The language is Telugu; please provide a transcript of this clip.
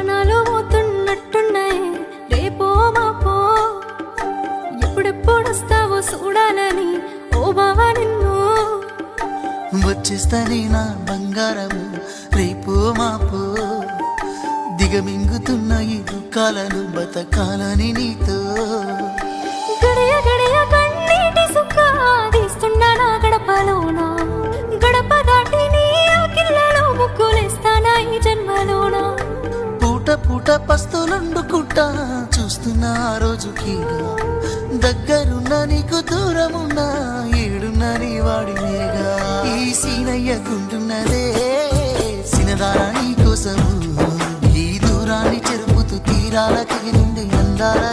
ప్రాణాలు పోతున్నట్టున్నాయి రేపో మాపో ఎప్పుడెప్పుడు వస్తావో చూడాలని ఓ బావా నిన్ను వచ్చేస్తానే నా బంగారము రేపో మాపో దిగమింగుతున్న ఈ దుఃఖాలను బతకాలని నీతో గడియ గడియ కన్నీటి సుఖ తీస్తున్నా నా గడపలోనా గడప దాటి నీ ఆకిళ్ళలో ముగ్గులేస్తానా ఈ జన్మలోనా పూట పూట పస్తులుండుకుంటా చూస్తున్నా ఆ రోజుకి దగ్గరున్న నీకు దూరమున్నా ఏడున్న నీ వాడినేగా ఈ సీనయ్యకుంటున్నదే సినదారా నీ కోసము ఈ దూరాన్ని చెరుపుతూ తీరాలకి నుండి అందాల